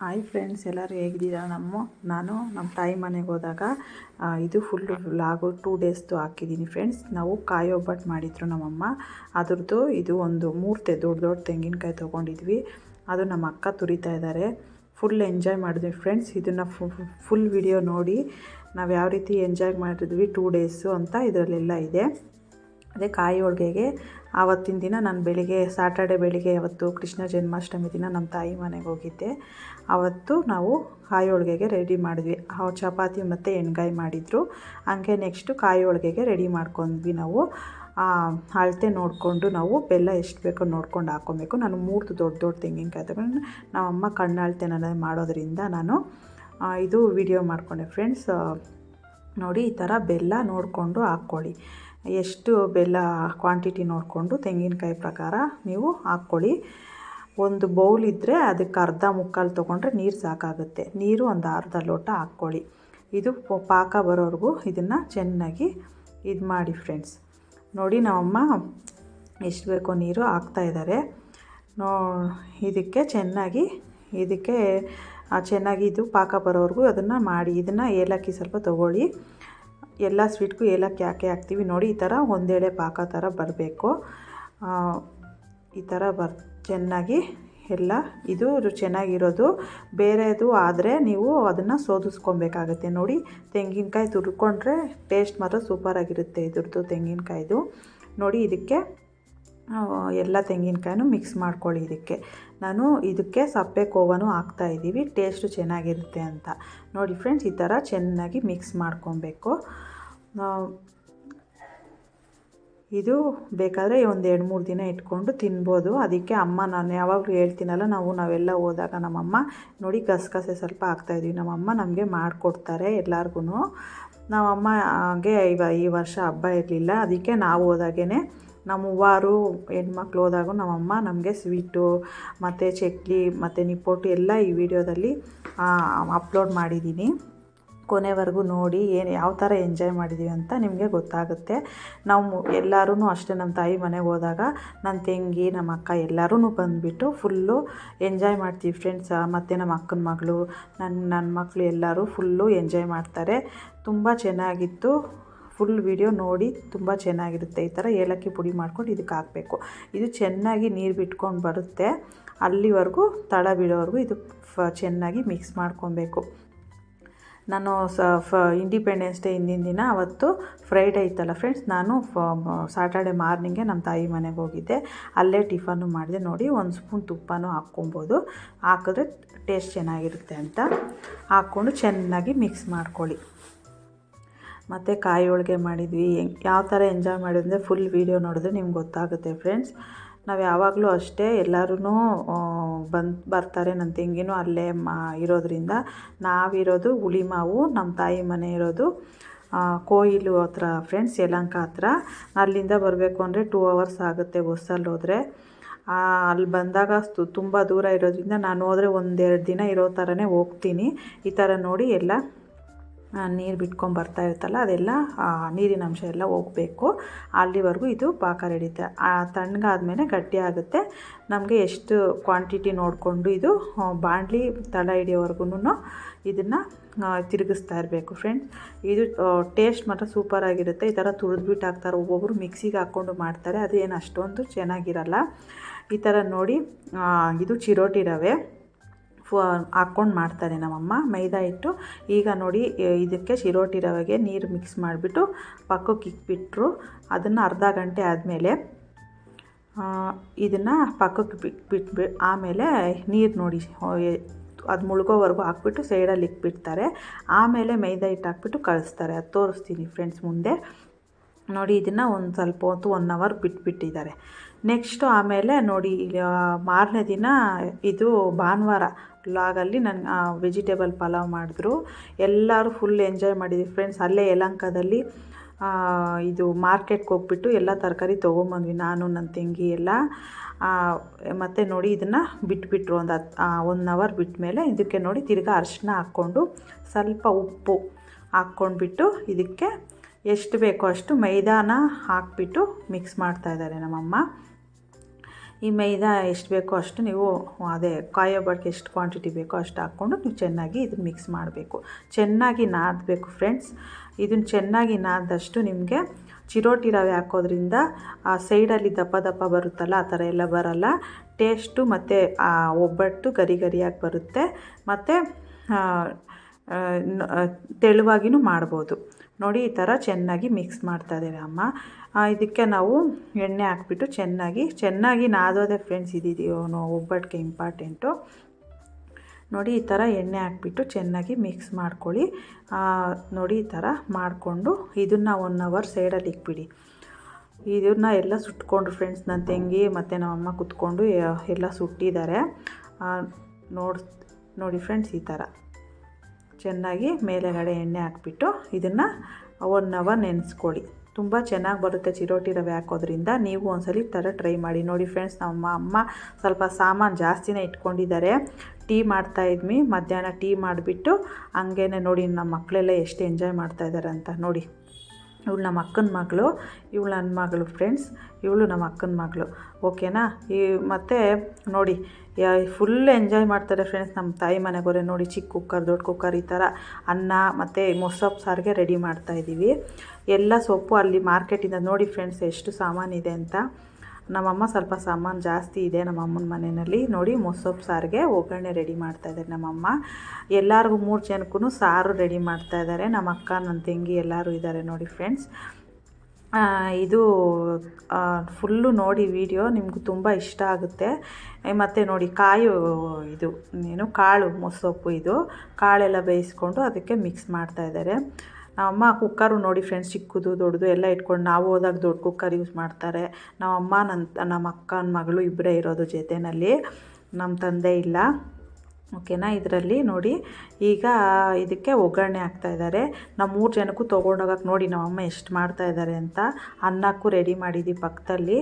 Hi friends, ಎಲ್ಲರೂ ಹೇಗಿದ್ದೀರಾ? ನಾನು ನಮ್ಮ ತಾಯಿ ಮನೆಗೆ ಹೋದಾಗ ಇದು ಫುಲ್ಲು ವ್ಲಾಗು 2 ಡೇಸ್ದು ಹಾಕಿದ್ದೀನಿ ಫ್ರೆಂಡ್ಸ್. ನಾವು ಕಾಯಿ ಒಬ್ಬಟ್ಟು ಮಾಡಿದ್ರು ನಮ್ಮಮ್ಮ. ಅದ್ರದ್ದು ಇದು ಒಂದು 3 ದೊಡ್ಡ ತೆಂಗಿನಕಾಯಿ ತೊಗೊಂಡಿದ್ವಿ. ಅದು ನಮ್ಮ ಅಕ್ಕ ತುರಿತಾ ಇದ್ದಾರೆ. ಫುಲ್ ಎಂಜಾಯ್ ಮಾಡಿದ್ವಿ ಫ್ರೆಂಡ್ಸ್. ಇದನ್ನು ಫುಲ್ ವಿಡಿಯೋ ನೋಡಿ ನಾವು ಯಾವ ರೀತಿ ಎಂಜಾಯ್ ಮಾಡಿದ್ವಿ 2 ಡೇಸು ಅಂತ ಇದರಲ್ಲೆಲ್ಲ ಇದೆ. ಅದೇ ಕಾಯಿ ಹೋಳಿಗೆಗೆ ಆವತ್ತಿನ ದಿನ ನಾನು ಸ್ಯಾಟರ್ಡೆ ಬೆಳಿಗ್ಗೆ ಅವತ್ತು ಕೃಷ್ಣ ಜನ್ಮಾಷ್ಟಮಿ ದಿನ ನಮ್ಮ ತಾಯಿ ಮನೆಗೆ ಹೋಗಿದ್ದೆ. ಆವತ್ತು ನಾವು ಕಾಯಿ ಹೋಳಿಗೆಗೆ ರೆಡಿ ಮಾಡಿದ್ವಿ. ಚಪಾತಿ ಮತ್ತು ಎಣ್ಗಾಯಿ ಮಾಡಿದರು. ಹಂಗೆ ನೆಕ್ಸ್ಟು ಕಾಯಿ ಹೋಳಿಗೆಗೆ ರೆಡಿ ಮಾಡ್ಕೊಂಡ್ವಿ. ನಾವು ಅಳತೆ ನೋಡಿಕೊಂಡು ನಾವು ಬೆಲ್ಲ ಎಷ್ಟು ಬೇಕೋ ನೋಡ್ಕೊಂಡು ಹಾಕ್ಕೊಬೇಕು. ನಾನು 3 ದೊಡ್ಡ ತೆಂಗಿನಕಾಯಿ ತಗೊಂಡು ನಮ್ಮಮ್ಮ ಕಣ್ಣಾಳತೆ ನನಗೆ ಮಾಡೋದ್ರಿಂದ ನಾನು ಇದು ವಿಡಿಯೋ ಮಾಡಿಕೊಂಡೆ ಫ್ರೆಂಡ್ಸ್. ನೋಡಿ, ಈ ಥರ ಬೆಲ್ಲ ನೋಡಿಕೊಂಡು ಹಾಕ್ಕೊಳ್ಳಿ. ಎಷ್ಟು ಬೆಲ್ಲ ಕ್ವಾಂಟಿಟಿ ನೋಡಿಕೊಂಡು ತೆಂಗಿನಕಾಯಿ ಪ್ರಕಾರ ನೀವು ಹಾಕ್ಕೊಳ್ಳಿ. ಒಂದು ಬೌಲ್ ಇದ್ದರೆ ಅದಕ್ಕೆ ಅರ್ಧ ಮುಕ್ಕಾಲು ತೊಗೊಂಡ್ರೆ ನೀರು ಸಾಕಾಗುತ್ತೆ. ನೀರು ಒಂದು ಅರ್ಧ ಲೋಟ ಹಾಕ್ಕೊಳ್ಳಿ. ಇದು ಪಾಕ ಬರೋವರೆಗೂ ಇದನ್ನು ಚೆನ್ನಾಗಿ ಇದು ಮಾಡಿ ಫ್ರೆಂಡ್ಸ್. ನೋಡಿ, ನಮ್ಮಮ್ಮ ಎಷ್ಟು ಬೇಕೋ ನೀರು ಹಾಕ್ತಾಯಿದ್ದಾರೆ. ಇದಕ್ಕೆ ಚೆನ್ನಾಗಿ ಇದು ಪಾಕ ಬರೋವರೆಗೂ ಅದನ್ನು ಮಾಡಿ. ಇದನ್ನು ಏಲಕ್ಕಿ ಸ್ವಲ್ಪ ತೊಗೊಳ್ಳಿ. ಎಲ್ಲ ಸ್ವೀಟ್ಗೂ ಏಲಕ್ಕಿ ಹಾಕ್ತೀವಿ. ನೋಡಿ, ಈ ಥರ ಒಂದೇಳೆ ಪಾಕ ಥರ ಬರಬೇಕು. ಈ ಥರ ಚೆನ್ನಾಗಿ ಎಲ್ಲ ಇದು ಚೆನ್ನಾಗಿರೋದು. ಬೇರೆದು ಆದರೆ ನೀವು ಅದನ್ನು ಸೋದಿಸ್ಕೊಬೇಕಾಗುತ್ತೆ. ನೋಡಿ, ತೆಂಗಿನಕಾಯಿ ತುರ್ಕೊಂಡ್ರೆ ಟೇಸ್ಟ್ ಮಾತ್ರ ಸೂಪರಾಗಿರುತ್ತೆ ಇದ್ರದ್ದು ತೆಂಗಿನಕಾಯ್ದು. ನೋಡಿ, ಇದಕ್ಕೆ ಎಲ್ಲ ತೆಂಗಿನಕಾಯಿನೂ ಮಿಕ್ಸ್ ಮಾಡ್ಕೊಳ್ಳಿ. ಇದಕ್ಕೆ ಸಪ್ಪೆ ಕೋವನು ಹಾಕ್ತಾಯಿದ್ದೀವಿ, ಟೇಸ್ಟು ಚೆನ್ನಾಗಿರುತ್ತೆ ಅಂತ. ನೋಡಿ ಫ್ರೆಂಡ್ಸ್, ಈ ಥರ ಚೆನ್ನಾಗಿ ಮಿಕ್ಸ್ ಮಾಡ್ಕೊಬೇಕು. ಇದು ಬೇಕಾದರೆ ಒಂದು 2-3 ದಿನ ಇಟ್ಕೊಂಡು ತಿನ್ಬೋದು. ಅದಕ್ಕೆ ನಾನು ಯಾವಾಗಲೂ ಹೇಳ್ತೀನಲ್ಲ, ನಾವೆಲ್ಲ ಹೋದಾಗ ನಮ್ಮಮ್ಮ ನೋಡಿ ಗಸಗಸೆ ಸ್ವಲ್ಪ ಹಾಕ್ತಾಯಿದ್ವಿ. ನಮ್ಮಮ್ಮ ನಮಗೆ ಮಾಡಿಕೊಡ್ತಾರೆ ಎಲ್ಲರಿಗೂ. ನಮ್ಮಮ್ಮಗೆ ಈ ವರ್ಷ ಹಬ್ಬ ಇರಲಿಲ್ಲ. ಅದಕ್ಕೆ ನಾವು ಹೋದಾಗೇ ನಮ್ಮ ಮೂವರು ಹೆಣ್ಮಕ್ಳು ಹೋದಾಗ ನಮ್ಮಮ್ಮ ನಮಗೆ ಸ್ವೀಟು ಮತ್ತು ಚಕ್ಲಿ ಮತ್ತು ನಿಪ್ಪಟ್ಟು ಎಲ್ಲ ಈ ವಿಡಿಯೋದಲ್ಲಿ ಅಪ್ಲೋಡ್ ಮಾಡಿದ್ದೀನಿ. ಕೊನೆವರೆಗೂ ನೋಡಿ ಯಾವ ಥರ ಎಂಜಾಯ್ ಮಾಡಿದ್ದೀವಿ ಅಂತ ನಿಮಗೆ ಗೊತ್ತಾಗುತ್ತೆ. ನಾವು ಎಲ್ಲರೂ ಅಷ್ಟೇ ನಮ್ಮ ತಾಯಿ ಮನೆಗೆ ಹೋದಾಗ ನನ್ನ ತಂಗಿ ನಮ್ಮ ಅಕ್ಕ ಎಲ್ಲರೂ ಬಂದುಬಿಟ್ಟು ಫುಲ್ಲು ಎಂಜಾಯ್ ಮಾಡ್ತೀವಿ ಫ್ರೆಂಡ್ಸ್. ಮತ್ತು ನಮ್ಮ ಅಕ್ಕನ ಮಗಳು ನನ್ನ ಮಕ್ಕಳು ಎಲ್ಲರೂ ಫುಲ್ಲು ಎಂಜಾಯ್ ಮಾಡ್ತಾರೆ. ತುಂಬ ಚೆನ್ನಾಗಿತ್ತು. ಫುಲ್ ವಿಡಿಯೋ ನೋಡಿ, ತುಂಬ ಚೆನ್ನಾಗಿರುತ್ತೆ. ಈ ಥರ ಏಲಕ್ಕಿ ಪುಡಿ ಮಾಡ್ಕೊಂಡು ಇದಕ್ಕೆ ಹಾಕಬೇಕು. ಇದು ಚೆನ್ನಾಗಿ ನೀರು ಬಿಟ್ಕೊಂಡು ಬರುತ್ತೆ. ಅಲ್ಲಿವರೆಗೂ ತಳ ಬಿಡೋವರೆಗೂ ಇದು ಚೆನ್ನಾಗಿ ಮಿಕ್ಸ್ ಮಾಡ್ಕೊಬೇಕು. ನಾನು ಇಂಡಿಪೆಂಡೆನ್ಸ್ ಡೇ ಹಿಂದಿನ ದಿನ ಅವತ್ತು ಫ್ರೈಡೇ ಇತ್ತಲ್ಲ ಫ್ರೆಂಡ್ಸ್, ನಾನು ಸ್ಯಾಟರ್ಡೆ ಮಾರ್ನಿಂಗೆ ನಮ್ಮ ತಾಯಿ ಮನೆಗೆ ಹೋಗಿದ್ದೆ. ಅಲ್ಲೇ ಟಿಫನ್ನು ಮಾಡಿದೆ. ನೋಡಿ, 1 ಸ್ಪೂನ್ ತುಪ್ಪನೂ ಹಾಕ್ಕೊಬೋದು. ಹಾಕಿದ್ರೆ ಟೇಸ್ಟ್ ಚೆನ್ನಾಗಿರುತ್ತೆ ಅಂತ ಹಾಕ್ಕೊಂಡು ಚೆನ್ನಾಗಿ ಮಿಕ್ಸ್ ಮಾಡ್ಕೊಳ್ಳಿ. ಮತ್ತು ಕಾಯಿ ಹೋಳಿಗೆ ಮಾಡಿದ್ವಿ. ಯಾವ ಥರ ಎಂಜಾಯ್ ಮಾಡಿದ್ರೆ ಫುಲ್ ವೀಡಿಯೋ ನೋಡಿದ್ರೆ ನಿಮ್ಗೆ ಗೊತ್ತಾಗುತ್ತೆ ಫ್ರೆಂಡ್ಸ್. ನಾವು ಯಾವಾಗಲೂ ಅಷ್ಟೇ ಎಲ್ಲರೂ ಬರ್ತಾರೆ. ನನ್ನ ತಂಗಿನೂ ಅಲ್ಲೇ ಇರೋದ್ರಿಂದ. ನಾವಿರೋದು ಹುಳಿಮಾವು, ನಮ್ಮ ತಾಯಿ ಮನೆ ಇರೋದು ಕೋಯಿಲು ಹತ್ರ ಫ್ರೆಂಡ್ಸ್, ಯಲಹಂಕ ಹತ್ರ. ಅಲ್ಲಿಂದ ಬರಬೇಕು ಅಂದರೆ 2 ಅವರ್ಸ್ ಆಗುತ್ತೆ ಬಸ್ಸಲ್ಲಿ ಹೋದರೆ. ಅಲ್ಲಿ ಬಂದಾಗ ತುಂಬ ದೂರ ಇರೋದ್ರಿಂದ ನಾನು ಹೋದರೆ 1-2 ದಿನ ಇರೋ ಥರನೇ ಹೋಗ್ತೀನಿ. ಈ ಥರ ನೋಡಿ ಎಲ್ಲ ನೀರು ಬಿಟ್ಕೊಂಡು ಬರ್ತಾ ಇರ್ತಲ್ಲ, ಅದೆಲ್ಲ ನೀರಿನ ಅಂಶ ಎಲ್ಲ ಹೋಗಬೇಕು. ಅಲ್ಲಿವರೆಗೂ ಇದು ಪಾಕ ರೆಡಿತೆ. ತಣ್ಣಗಾದ್ಮೇಲೆ ಗಟ್ಟಿ ಆಗುತ್ತೆ. ನಮಗೆ ಎಷ್ಟು ಕ್ವಾಂಟಿಟಿ ನೋಡಿಕೊಂಡು ಇದು ಬಾಣಲಿ ತಳ ಹಿಡಿಯೋವರೆಗೂ ಇದನ್ನು ತಿರುಗಿಸ್ತಾ ಇರಬೇಕು ಫ್ರೆಂಡ್ಸ್. ಇದು ಟೇಸ್ಟ್ ಮಾತ್ರ ಸೂಪರಾಗಿರುತ್ತೆ. ಈ ಥರ ತುರಿದ್ಬಿಟ್ಟು ಹಾಕ್ತಾರೆ. ಒಬ್ಬೊಬ್ಬರು ಮಿಕ್ಸಿಗೆ ಹಾಕ್ಕೊಂಡು ಮಾಡ್ತಾರೆ, ಅದೇನು ಅಷ್ಟೊಂದು ಚೆನ್ನಾಗಿರಲ್ಲ. ಈ ಥರ ನೋಡಿ, ಇದು ಚಿರೋಟಿ ರವೆ ಹಾಕ್ಕೊಂಡು ಮಾಡ್ತಾರೆ ನಮ್ಮಮ್ಮ, ಮೈದಾ ಹಿಟ್ಟು. ಈಗ ನೋಡಿ, ಇದಕ್ಕೆ ಚಿರೋಟಿ ರವೆಗೆ ನೀರು ಮಿಕ್ಸ್ ಮಾಡಿಬಿಟ್ಟು ಪಕ್ಕಕ್ಕೆ ಇಕ್ಬಿಟ್ರು. ಅದನ್ನು ಅರ್ಧ ಗಂಟೆ ಆದಮೇಲೆ ಇದನ್ನು ಪಕ್ಕಕ್ಕೆ ಬಿಟ್ಬಿಟ್ಟು ಆಮೇಲೆ ನೀರು ನೋಡಿ ಅದು ಮುಳುಗೋವರೆಗೂ ಹಾಕ್ಬಿಟ್ಟು ಸೈಡಲ್ಲಿ ಇಕ್ಬಿಡ್ತಾರೆ. ಆಮೇಲೆ ಮೈದಾ ಹಿಟ್ಟು ಹಾಕ್ಬಿಟ್ಟು ಕಳಿಸ್ತಾರೆ. ಅದು ತೋರಿಸ್ತೀನಿ ಫ್ರೆಂಡ್ಸ್ ಮುಂದೆ. ನೋಡಿ, ಇದನ್ನು ಒಂದು ಸ್ವಲ್ಪ ಹೊತ್ತು 1 ಅವರ್ ಬಿಟ್ಬಿಟ್ಟಿದ್ದಾರೆ. ನೆಕ್ಸ್ಟು ಆಮೇಲೆ ನೋಡಿ, ಮಾರನೇ ದಿನ ಇದು ಭಾನುವಾರ ವ್ಲಾಗಲ್ಲಿ ನನ್ನ ವೆಜಿಟೇಬಲ್ ಪಲಾವ್ ಮಾಡಿದ್ರು. ಎಲ್ಲರೂ ಫುಲ್ ಎಂಜಾಯ್ ಮಾಡಿದ್ವಿ ಫ್ರೆಂಡ್ಸ್. ಅಲ್ಲೇ ಯಲಹಂಕದಲ್ಲಿ ಇದು ಮಾರ್ಕೆಟ್ಗೆ ಹೋಗ್ಬಿಟ್ಟು ಎಲ್ಲ ತರಕಾರಿ ತೊಗೊಂಬಂದ್ವಿ, ನಾನು ನನ್ನ ತಂಗಿ ಎಲ್ಲ. ಮತ್ತು ನೋಡಿ, ಇದನ್ನು ಬಿಟ್ಬಿಟ್ರು 1 ಅವರ್ ಬಿಟ್ಟ ಮೇಲೆ. ಇದಕ್ಕೆ ನೋಡಿ ತಿರ್ಗಾ ಅರಿಶಿನ ಹಾಕ್ಕೊಂಡು ಸ್ವಲ್ಪ ಉಪ್ಪು ಹಾಕ್ಕೊಂಡ್ಬಿಟ್ಟು ಇದಕ್ಕೆ ಎಷ್ಟು ಬೇಕೋ ಅಷ್ಟು ಮೈದಾನ ಹಾಕ್ಬಿಟ್ಟು ಮಿಕ್ಸ್ ಮಾಡ್ತಾಯಿದ್ದಾರೆ ನಮ್ಮಮ್ಮ. ಈ ಮೈದಾ ಎಷ್ಟು ಬೇಕೋ ಅಷ್ಟು ನೀವು ಅದೇ ಕಾಯಿ ಒಬ್ಬಟ್ಟಿಗೆ ಎಷ್ಟು ಕ್ವಾಂಟಿಟಿ ಬೇಕೋ ಅಷ್ಟು ಹಾಕ್ಕೊಂಡು ನೀವು ಚೆನ್ನಾಗಿ ಇದನ್ನು ಮಿಕ್ಸ್ ಮಾಡಬೇಕು. ಚೆನ್ನಾಗಿ ನಾದಬೇಕು ಫ್ರೆಂಡ್ಸ್. ಇದನ್ನು ಚೆನ್ನಾಗಿ ನಾದಷ್ಟು ನಿಮಗೆ ಚಿರೋಟಿ ರವೆ ಹಾಕೋದ್ರಿಂದ ಆ ಸೈಡಲ್ಲಿ ದಪ್ಪ ದಪ್ಪ ಬರುತ್ತಲ್ಲ, ಆ ಥರ ಎಲ್ಲ ಬರಲ್ಲ. ಟೇಸ್ಟು ಮತ್ತು ಆ ಒಬ್ಬಟ್ಟು ಗರಿ ಗರಿಯಾಗಿ ಬರುತ್ತೆ. ಮತ್ತು ತೆಳುವಾಗಿಯೂ ಮಾಡ್ಬೋದು. ನೋಡಿ ಈ ಥರ ಚೆನ್ನಾಗಿ ಮಿಕ್ಸ್ ಮಾಡ್ತಾಯಿದ್ದಾರೆ ಅಮ್ಮ. ಇದಕ್ಕೆ ನಾವು ಎಣ್ಣೆ ಹಾಕ್ಬಿಟ್ಟು ಚೆನ್ನಾಗಿ ನಾದೋದೆ ಫ್ರೆಂಡ್ಸ್. ಒಬ್ಬಟ್ಟಿಗೆ ಇಂಪಾರ್ಟೆಂಟು. ನೋಡಿ ಈ ಥರ ಎಣ್ಣೆ ಹಾಕ್ಬಿಟ್ಟು ಚೆನ್ನಾಗಿ ಮಿಕ್ಸ್ ಮಾಡ್ಕೊಳ್ಳಿ. ನೋಡಿ ಈ ಥರ ಮಾಡಿಕೊಂಡು ಇದನ್ನು 1 hour ಸೈಡಲ್ಲಿ ಇಕ್ಬಿಡಿ. ಇದನ್ನು ಎಲ್ಲ ಸುಟ್ಕೊಂಡ್ರು ಫ್ರೆಂಡ್ಸ್. ನನ್ನ ತಂಗಿ ಮತ್ತು ನಮ್ಮಮ್ಮ ಕುತ್ಕೊಂಡು ಎಲ್ಲ ಸುಟ್ಟಿದ್ದಾರೆ. ನೋಡಿ ಫ್ರೆಂಡ್ಸ್, ಈ ಥರ ಚೆನ್ನಾಗಿ ಮೇಲೆಗಡೆ ಎಣ್ಣೆ ಹಾಕ್ಬಿಟ್ಟು ಇದನ್ನು 1 hour ನೆನೆಸ್ಕೊಳ್ಳಿ. ತುಂಬ ಚೆನ್ನಾಗಿ ಬರುತ್ತೆ ಚಿರೋಟಿ ರವೆ ಹಾಕೋದ್ರಿಂದ. ನೀವು ಒಂದ್ಸಲ ಈ ಥರ ಟ್ರೈ ಮಾಡಿ. ನೋಡಿ ಫ್ರೆಂಡ್ಸ್, ನಮ್ಮ ಅಮ್ಮ ಸ್ವಲ್ಪ ಸಾಮಾನು ಜಾಸ್ತಿನೇ ಇಟ್ಕೊಂಡಿದ್ದಾರೆ. ಟೀ ಮಾಡ್ತಾಯಿದ್ವಿ, ಮಧ್ಯಾಹ್ನ ಟೀ ಮಾಡಿಬಿಟ್ಟು ಹಂಗೇ ನೋಡಿ ನಮ್ಮ ಮಕ್ಕಳೆಲ್ಲ ಎಷ್ಟು ಎಂಜಾಯ್ ಮಾಡ್ತಾಯಿದ್ದಾರೆ ಅಂತ. ನೋಡಿ, ಇವಳು ನಮ್ಮ ಅಕ್ಕನ ಮಗಳು, ಇವಳು ನನ್ನ ಮಗಳು ಫ್ರೆಂಡ್ಸ್. ಇವಳು ನಮ್ಮ ಅಕ್ಕನ ಮಗಳು, ಓಕೆನಾ. ಮತ್ತು ನೋಡಿ ಫುಲ್ ಎಂಜಾಯ್ ಮಾಡ್ತಾರೆ ಫ್ರೆಂಡ್ಸ್. ನಮ್ಮ ತಾಯಿ ಮನೆಗೆ ಹೋದ್ರೆ ನೋಡಿ ಚಿಕ್ಕ ಕುಕ್ಕರ್, ದೊಡ್ಡ ಕುಕ್ಕರ್, ಈ ಥರ ಅನ್ನ ಮತ್ತು ಮೊಸಪ್ಪು ಸಾರಿಗೆ ರೆಡಿ ಮಾಡ್ತಾಯಿದ್ದೀವಿ. ಎಲ್ಲ ಸೊಪ್ಪು ಅಲ್ಲಿ ಮಾರ್ಕೆಟಿಂದ ನೋಡಿ ಫ್ರೆಂಡ್ಸ್ ಎಷ್ಟು ಸಾಮಾನಿದೆ ಅಂತ. ನಮ್ಮಮ್ಮ ಸ್ವಲ್ಪ ಸಾಮಾನು ಜಾಸ್ತಿ ಇದೆ ನಮ್ಮ ಅಮ್ಮನ ಮನೆಯಲ್ಲಿ. ನೋಡಿ ಮೊಸಪ್ಪು ಸಾರಿಗೆ ಒಗ್ಗರಣೆ ರೆಡಿ ಮಾಡ್ತಾಯಿದ್ದಾರೆ ನಮ್ಮಮ್ಮ. ಎಲ್ಲರಿಗೂ 3 ಜನಕ್ಕೂ ಸಾರು ರೆಡಿ ಮಾಡ್ತಾಯಿದ್ದಾರೆ. ನಮ್ಮ ಅಕ್ಕ, ನನ್ನ ತಂಗಿ ಎಲ್ಲರೂ ಇದ್ದಾರೆ ನೋಡಿ ಫ್ರೆಂಡ್ಸ್. ಇದು ಫುಲ್ಲು ನೋಡಿ ವಿಡಿಯೋ, ನಿಮಗೂ ತುಂಬ ಇಷ್ಟ ಆಗುತ್ತೆ. ಮತ್ತು ನೋಡಿ ಕಾಳು ಮೊಸಪ್ಪು, ಇದು ಕಾಳೆಲ್ಲ ಬೇಯಿಸ್ಕೊಂಡು ಅದಕ್ಕೆ ಮಿಕ್ಸ್ ಮಾಡ್ತಾಯಿದ್ದಾರೆ. ನಮ್ಮಮ್ಮ ಕುಕ್ಕರು ನೋಡಿ ಫ್ರೆಂಡ್ಸ್, ಚಿಕ್ಕದು ದೊಡ್ಡದು ಎಲ್ಲ ಇಟ್ಕೊಂಡು, ನಾವು ಹೋದಾಗ ದೊಡ್ಡ ಕುಕ್ಕರ್ ಯೂಸ್ ಮಾಡ್ತಾರೆ. ನಮ್ಮಮ್ಮ ನಮ್ಮ ಅಕ್ಕನ ಮಗಳು ಇಬ್ಬರೇ ಇರೋದು ಜೊತೆಯಲ್ಲಿ, ನಮ್ಮ ತಂದೆ ಇಲ್ಲ, ಓಕೆನಾ. ಇದರಲ್ಲಿ ನೋಡಿ ಈಗ ಇದಕ್ಕೆ ಒಗ್ಗರಣೆ ಹಾಕ್ತಾಯಿದ್ದಾರೆ. ನಾವು 3 ಜನಕ್ಕೂ ತೊಗೊಂಡೋಗಕ್ಕೆ ನೋಡಿ ನಮ್ಮಮ್ಮ ಎಷ್ಟು ಮಾಡ್ತಾಯಿದ್ದಾರೆ ಅಂತ. ಅನ್ನಕ್ಕೂ ರೆಡಿ ಮಾಡಿದ್ದೀವಿ ಪಕ್ಕದಲ್ಲಿ.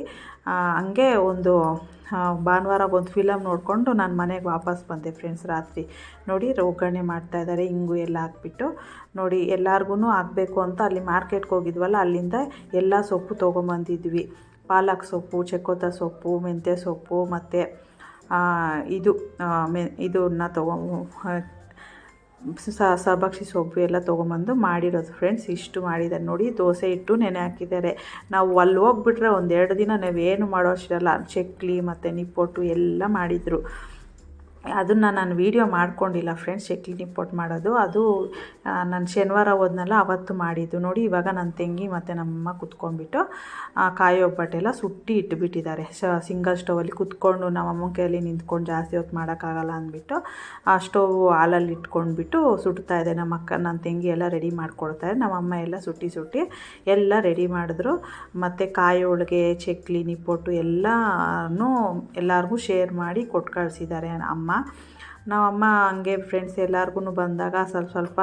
ಹಂಗೆ ಒಂದು ಭಾನುವಾರ ಒಂದು ಫಿಲಮ್ ನೋಡಿಕೊಂಡು ನಾನು ಮನೆಗೆ ವಾಪಸ್ ಬಂದೆ ಫ್ರೆಂಡ್ಸ್ ರಾತ್ರಿ. ನೋಡಿ ಒಗ್ಗರಣೆ ಮಾಡ್ತಾಯಿದ್ದಾರೆ, ಇಂಗು ಎಲ್ಲ ಹಾಕ್ಬಿಟ್ಟು. ನೋಡಿ ಎಲ್ಲರಿಗೂ ಆಗಬೇಕು ಅಂತ ಅಲ್ಲಿ ಮಾರ್ಕೆಟ್ಗೆ ಹೋಗಿದ್ವಲ್ಲ, ಅಲ್ಲಿಂದ ಎಲ್ಲ ಸೊಪ್ಪು ತೊಗೊಂಬಂದಿದ್ವಿ. ಪಾಲಕ್ ಸೊಪ್ಪು, ಚಕ್ಕೋತ ಸೊಪ್ಪು, ಮೆಂತ್ಯ ಸೊಪ್ಪು ಮತ್ತು ಇದನ್ನ ಸಬಕ್ಷಿ ಸೊಪ್ಪು ಎಲ್ಲ ತೊಗೊಂಬಂದು ಮಾಡಿರೋದು ಫ್ರೆಂಡ್ಸ್. ಇಷ್ಟು ಮಾಡಿದ್ದಾರೆ ನೋಡಿ. ದೋಸೆ ಇಟ್ಟು ನೆನೆ ಹಾಕಿದ್ದಾರೆ. ನಾವು ಅಲ್ಲಿ ಹೋಗ್ಬಿಟ್ರೆ 1-2 ದಿನ ನಾವೇನು ಮಾಡೋ ಅಷ್ಟಿರಲ್ಲ. ಚಕ್ಲಿ ಮತ್ತು ನಿಪ್ಪಟ್ಟು ಎಲ್ಲ ಮಾಡಿದರು. ಅದನ್ನು ನಾನು ವೀಡಿಯೋ ಮಾಡ್ಕೊಂಡಿಲ್ಲ ಫ್ರೆಂಡ್ಸ್, ಚಕ್ಲಿ ನಿಪ್ಪಟ್ಟು ಮಾಡೋದು. ಅದು ನಾನು ಶನಿವಾರ ಹೋದ್ನಲ್ಲ ಅವತ್ತು ಮಾಡಿದ್ದು. ನೋಡಿ ಇವಾಗ ನನ್ನ ತಂಗಿ ಮತ್ತು ನಮ್ಮಮ್ಮ ಕುತ್ಕೊಂಡ್ಬಿಟ್ಟು ಕಾಯಿ ಒಬ್ಬಟ್ಟೆಲ್ಲ ಸುಟ್ಟಿ ಇಟ್ಬಿಟ್ಟಿದ್ದಾರೆ. ಸಿಂಗಲ್ ಸ್ಟವಲ್ಲಿ ಕುತ್ಕೊಂಡು ನಮ್ಮಮ್ಮ ಕೈಯಲ್ಲಿ ನಿಂತ್ಕೊಂಡು ಜಾಸ್ತಿ ಹೊತ್ತು ಮಾಡೋಕ್ಕಾಗಲ್ಲ ಅಂದ್ಬಿಟ್ಟು ಆ ಸ್ಟವ್ ಹಾಲಲ್ಲಿ ಇಟ್ಕೊಂಡ್ಬಿಟ್ಟು ಸುಡ್ತಾಯಿದೆ. ನಮ್ಮ ಅಕ್ಕ, ನನ್ನ ತಂಗಿ ಎಲ್ಲ ರೆಡಿ ಮಾಡ್ಕೊಡ್ತಾರೆ. ನಮ್ಮಮ್ಮ ಎಲ್ಲ ಸುಟ್ಟಿ ಎಲ್ಲ ರೆಡಿ ಮಾಡಿದ್ರು. ಮತ್ತು ಕಾಯಿ ಹೋಳಿಗೆ, ಚಕ್ಲಿ, ನಿಪ್ಪಟ್ಟು ಎಲ್ಲರಿಗೂ ಶೇರ್ ಮಾಡಿ ಕೊಟ್ಟು ಕಳಿಸಿದ್ದಾರೆ ಅಮ್ಮ. ನಮ್ಮಮ್ಮ ಹಂಗೆ ಫ್ರೆಂಡ್ಸ್ ಎಲ್ಲರಿಗೂ ಬಂದಾಗ ಸ್ವಲ್ಪ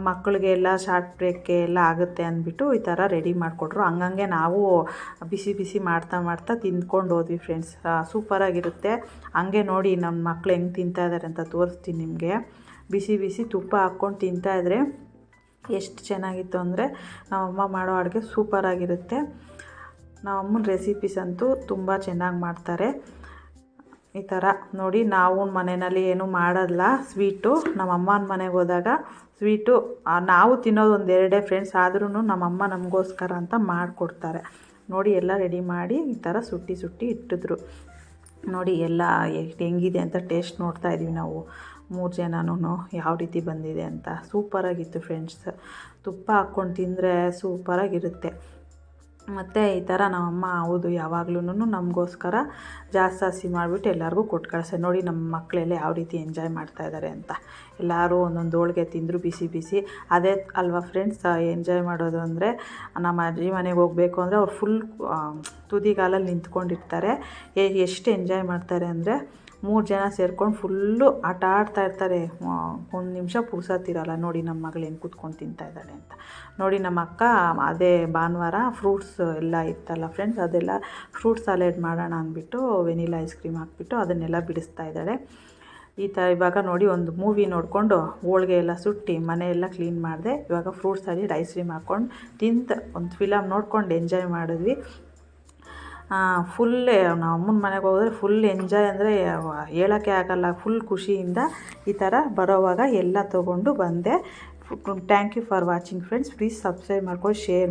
ಮಕ್ಕಳಿಗೆ ಎಲ್ಲ ಶಾರ್ಟ್ ಬ್ರೇಕ್ಗೆ ಎಲ್ಲ ಆಗುತ್ತೆ ಅಂದ್ಬಿಟ್ಟು ಈ ಥರ ರೆಡಿ ಮಾಡಿಕೊಟ್ರು. ಹಂಗಂಗೆ ನಾವು ಬಿಸಿ ಮಾಡ್ತಾ ತಿಂದ್ಕೊಂಡು ಹೋದ್ವಿ ಫ್ರೆಂಡ್ಸ್. ಸೂಪರಾಗಿರುತ್ತೆ. ಹಂಗೆ ನೋಡಿ ನಮ್ಮ ಮಕ್ಕಳು ಹೆಂಗೆ ತಿಂತಾಯಿದ್ದಾರೆ ಅಂತ ತೋರಿಸ್ತೀನಿ ನಿಮಗೆ. ಬಿಸಿ ತುಪ್ಪ ಹಾಕ್ಕೊಂಡು ತಿಂತಾಯಿದ್ರೆ ಎಷ್ಟು ಚೆನ್ನಾಗಿತ್ತು ಅಂದರೆ, ನಮ್ಮಮ್ಮ ಮಾಡೋ ಅಡುಗೆ ಸೂಪರಾಗಿರುತ್ತೆ. ನಮ್ಮಮ್ಮನ ರೆಸಿಪೀಸ್ ಅಂತೂ ತುಂಬ ಚೆನ್ನಾಗಿ ಮಾಡ್ತಾರೆ. ಈ ಥರ ನೋಡಿ, ನಾವು ಮನೆಯಲ್ಲಿ ಏನೂ ಮಾಡೋಲ್ಲ ಸ್ವೀಟು. ನಮ್ಮಮ್ಮನ ಮನೆಗೆ ಹೋದಾಗ ಸ್ವೀಟು ನಾವು ತಿನ್ನೋದು 1-2 ಫ್ರೆಂಡ್ಸ್, ಆದ್ರೂ ನಮ್ಮಮ್ಮ ನಮಗೋಸ್ಕರ ಅಂತ ಮಾಡಿಕೊಡ್ತಾರೆ. ನೋಡಿ ಎಲ್ಲ ರೆಡಿ ಮಾಡಿ ಈ ಥರ ಸುಟ್ಟಿ ಇಟ್ಟಿದ್ರು. ನೋಡಿ ಎಲ್ಲ ಹೆಂಗಿದೆ ಅಂತ ಟೇಸ್ಟ್ ನೋಡ್ತಾಯಿದ್ವಿ ನಾವು 3 ಜನನೂ ಯಾವ ರೀತಿ ಬಂದಿದೆ ಅಂತ. ಸೂಪರಾಗಿತ್ತು ಫ್ರೆಂಡ್ಸ್. ತುಪ್ಪ ಹಾಕ್ಕೊಂಡು ತಿಂದರೆ ಸೂಪರಾಗಿರುತ್ತೆ. ಮತ್ತು ಈ ಥರ ನಮ್ಮಮ್ಮ ಹೌದು ಯಾವಾಗ್ಲೂ ನಮಗೋಸ್ಕರ ಜಾಸ್ತಿ ಮಾಡಿಬಿಟ್ಟು ಎಲ್ಲರಿಗೂ ಕೊಟ್ಟು ಕಳಿಸ್ತಾರೆ. ನೋಡಿ ನಮ್ಮ ಮಕ್ಕಳೆಲ್ಲ ಯಾವ ರೀತಿ ಎಂಜಾಯ್ ಮಾಡ್ತಾಯಿದ್ದಾರೆ ಅಂತ. ಎಲ್ಲರೂ ಒಂದೊಂದು ಹೋಳಿಗೆ ತಿಂದರು ಬಿಸಿ. ಅದೇ ಅಲ್ವಾ ಫ್ರೆಂಡ್ಸ್ ಎಂಜಾಯ್ ಮಾಡೋದು ಅಂದರೆ. ನಮ್ಮ ಅಜ್ಜಿ ಮನೆಗೆ ಹೋಗಬೇಕು ಅಂದರೆ ಅವ್ರು ಫುಲ್ ತುದಿಗಾಲಲ್ಲಿ ನಿಂತ್ಕೊಂಡಿರ್ತಾರೆ. ಎಷ್ಟು ಎಂಜಾಯ್ ಮಾಡ್ತಾರೆ ಅಂದರೆ 3 ಜನ ಸೇರ್ಕೊಂಡು ಫುಲ್ಲು ಆಟ ಆಡ್ತಾಯಿರ್ತಾರೆ. 1 ನಿಮಿಷ ಪುರ್ಸತ್ತಿರಲ್ಲ. ನೋಡಿ ನಮ್ಮ ಮಗಳು ಹೆಂಗೆ ಕೂತ್ಕೊಂಡು ತಿಂತಾಯಿದ್ದಾಳೆ ಅಂತ. ನೋಡಿ ನಮ್ಮ ಅಕ್ಕ ಅದೇ ಭಾನುವಾರ ಫ್ರೂಟ್ಸ್ ಎಲ್ಲ ಇತ್ತಲ್ಲ ಫ್ರೆಂಡ್ಸ್, ಅದೆಲ್ಲ ಫ್ರೂಟ್ ಸಾಲೆಡ್ ಮಾಡೋಣ ಅಂದ್ಬಿಟ್ಟು ವೆನಿಲಾ ಐಸ್ ಕ್ರೀಮ್ ಹಾಕ್ಬಿಟ್ಟು ಅದನ್ನೆಲ್ಲ ಬಿಡಿಸ್ತಾ ಇದ್ದಾಳೆ. ಈ ಥರ ಇವಾಗ ನೋಡಿ ಒಂದು ಮೂವಿ ನೋಡಿಕೊಂಡು ಹೋಳಿಗೆ ಎಲ್ಲ ಸುಟ್ಟು ಮನೆಯೆಲ್ಲ ಕ್ಲೀನ್ ಮಾಡಿದೆ. ಇವಾಗ ಫ್ರೂಟ್ ಸಾಲೆಡ್ ಐಸ್ ಕ್ರೀಮ್ ಹಾಕ್ಕೊಂಡು ಒಂದು ಫಿಲಮ್ ನೋಡ್ಕೊಂಡು ಎಂಜಾಯ್ ಮಾಡಿದ್ವಿ. ಫುಲ್ಲೇ ನಾವು ಅಮ್ಮನ ಮನೆಗೆ ಹೋದರೆ ಫುಲ್ ಎಂಜಾಯ್ ಅಂದರೆ ಹೇಳೋಕ್ಕೆ ಆಗಲ್ಲ. ಫುಲ್ ಖುಷಿಯಿಂದ ಈ ಥರ ಬರೋವಾಗ ಎಲ್ಲ ತೊಗೊಂಡು ಬಂದೆ. Thank you for watching friends. Please subscribe ಮಾಡ್ಕೊಂಡು ಶೇರ್ ಮಾಡಿ.